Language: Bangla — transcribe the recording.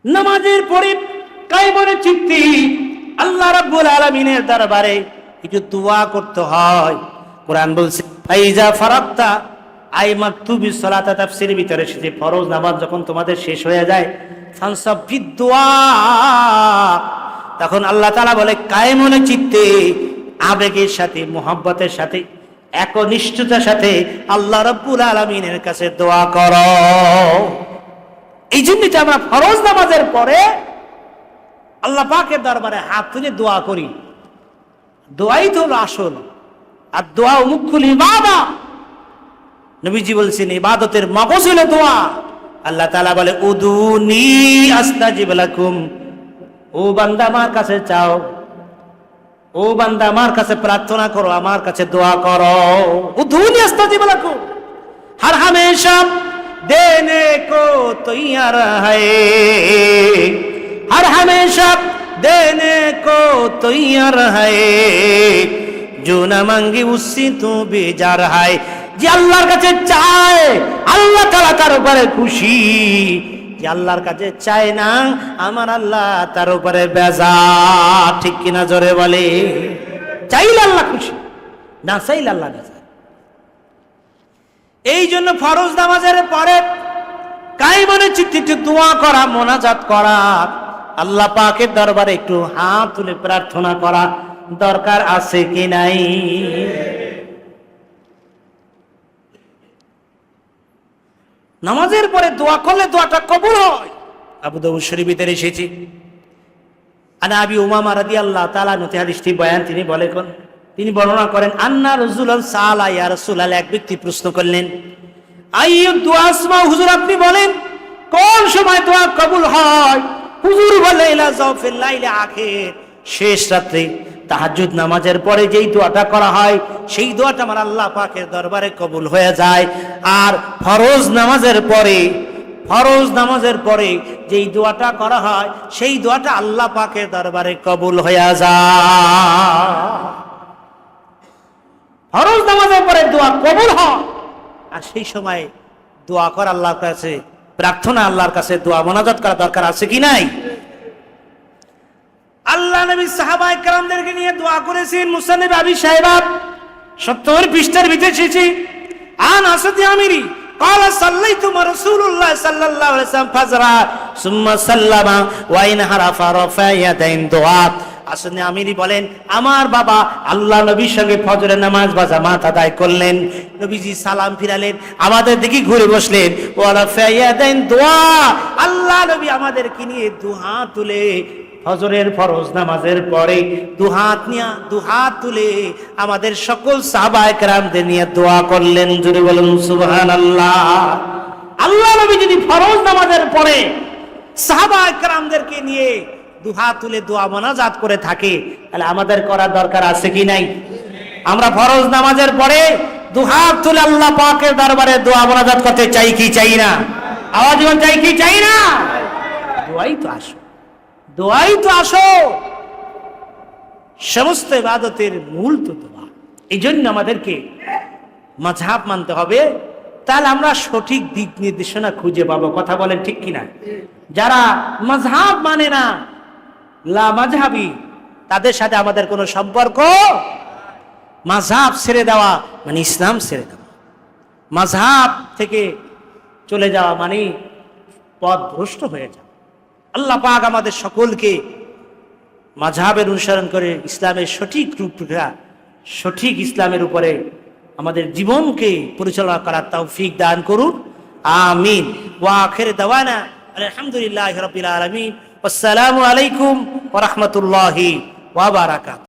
নামাজের পরে কায়মনে চিত্তে আল্লাহ রাব্বুল আলামিনের দরবারে কিছু দোয়া করতে হয়। কোরআন বলছে ফাইজা ফারাগতা আই মাকতুবিস সালাতা, তাফসীরের ভিতরে এসেছে ফরজ নামাজ যখন তোমাদের শেষ হয়ে যায় ফানসাব ফিদ দুআ, তখন আল্লাহ তাআলা বলে কায়মনে চিত্তে আবেগের সাথে মুহাব্বতের সাথে একনিষ্ঠতার সাথে আল্লাহ রাব্বুল আলামিনের কাছে দোয়া করো। এই জন্যই তো আমরা ফরজ নামাজের পরে আল্লাহ পাকের দরবারে হাত তুলে দোয়া করি। দোয়াই তো হলো আসল, আর দোয়া মুখ্যুল ইবাদত। নবীজি বলছেন ইবাদতের মগজ হলো দোয়া। আল্লাহ তাআলা বলে উদুনি আস্তাজিব লাকুম, ও বান্দা আমার কাছে চাও, ও বান্দা আমার কাছে প্রার্থনা করো, আমার কাছে দোয়া করো। উদুনি আস্তাজিব লাকুম, হর হমেশা देने को तैयार है, हर हमेशा देने को तैयार है, जो न मांगी उससे तू बेजार है। যে আল্লাহর কাছে চায় আল্লাহ তাআলা তার উপরে খুশি, যে আল্লাহর কাছে চায় না আমার আল্লাহ তার উপরে বেজার। ঠিক কিনা জোরে বলে? চাইলে আল্লাহ খুশি, না চাইলে আল্লাহ বেজার। এই জন্য ফরজ নামাজের পরে কায়মনে চিত্তে দোয়া করা, মোনাজাত করা, আল্লাহ পাকের দরবারে একটু হাত তুলে প্রার্থনা করা দরকার আছে কি নাই? নামাজের পরে দোয়া করলে দোয়াটা কবুল হয়। আবু দাউদ শরীফের এসেছে আনা আবি উমামা রাদিয়াল্লাহু তাআলা আনহু হাদিসটি বয়ান তিনি বর্ণনা করেন আন্না রাসূলুল্লাহ সাল্লাল্লাহু আলাইহি ইয়া রাসূলুল্লাহ, এক ব্যক্তি প্রশ্ন করলেন আইয়ুদ দুআ আসমা, হুজুর আপনি বলেন কোন সময় দোয়া কবুল হয়? হুজুর বলে ইলা জাওফিল লাইলি আখির, শেষ রাতে তাহাজ্জুদ নামাজের পরে যেই দোয়াটা করা হয় সেই দোয়াটা আমার আল্লাহ পাকের দরবারে কবুল হয়ে যায়। আর ফরজ নামাজের পরে যেই দোয়াটা করা হয় সেই দোয়াটা আল্লাহ পাকের দরবারে কবুল হয়ে যায়। ফরজ নামাজের পরে দোয়া কবুল হয়, আর সেই সময় দোয়া করা আল্লাহর কাছে, প্রার্থনা আল্লাহর কাছে, দোয়া মোনাজাত করা দরকার আছে কি নাই? আল্লাহ নবী সাহাবায়ে কেরামদেরকে নিয়ে দোয়া করেছেন। মুসান্নিফ আবি শাইবা 70 পৃষ্ঠার ভিতরে এসেছে আন আসাদি আমিরি قال صليت مع رسول الله صلى الله عليه وسلم فجرا ثم سلم وان حرف رفع يدين دعاء। আসলে আমিরি বলেন আমার বাবা আল্লাহ নবীর সঙ্গে ফজরের নামাজ জামাত আদায় করলেন। নবীজি সালাম ফিরালেন, আমাদের দিকে ঘুরে বসলেন, ওয়ালা ফায়াদাইন দোয়া, আল্লাহ নবী আমাদেরকে নিয়ে দুহাত তুলে ফজরের ফরজ নামাজের পরে দুহাত তুলে আমাদের সকল সাহাবায়ে কেরামদের নিয়ে দোয়া করলেন। জোরে বলুন সুবহানাল্লাহ। আল্লাহ নবী যদি ফরজ নামাজের পরে সাহাবায়ে কেরামদেরকে নিয়ে দুহাত তুলে দোয়া মোনাজাত করে থাকে, তাহলে আমাদের করার দরকার আছে কি নাই? আমরা ফরজ নামাজের পরে দুহাত তুলে আল্লাহ পাকের দরবারে দোয়া মোনাজাত করতে চাই কি চাই না? আওয়াজ দিবেন, চাই কি চাই না? দোয়াই তো আসো। সমস্ত ইবাদতের মূল তো দোয়া। এই জন্য আমাদেরকে মাযহাব মানতে হবে, তাহলে আমরা সঠিক দিক নির্দেশনা খুঁজে পাবো। কথা বলেন ঠিক কিনা? যারা মাযহাব মানে না, লা মাযহাবি, তাদের সাথে আমাদের কোনো সম্পর্ক। মাযহাব ছেড়ে দেওয়া মানে ইসলাম ছেড়ে দেওয়া, মাযহাব থেকে চলে যাওয়া মানে পথ ভ্রষ্ট হয়ে যাওয়া। আল্লাহ পাক আমাদের সকলকে মাযহাবের অনুসরণ করে ইসলামের সঠিক রূপরেখা, সঠিক ইসলামের উপরে আমাদের জীবনকে পরিচালনা করার তৌফিক দান করুন। আমিন। ওয়া আখির দাওয়ানা আলহামদুলিল্লাহি রাব্বিল আলামিন। আসসালামু আলাইকুম ওয়া রাহমাতুল্লাহি ওয়া বারাকাতুহু।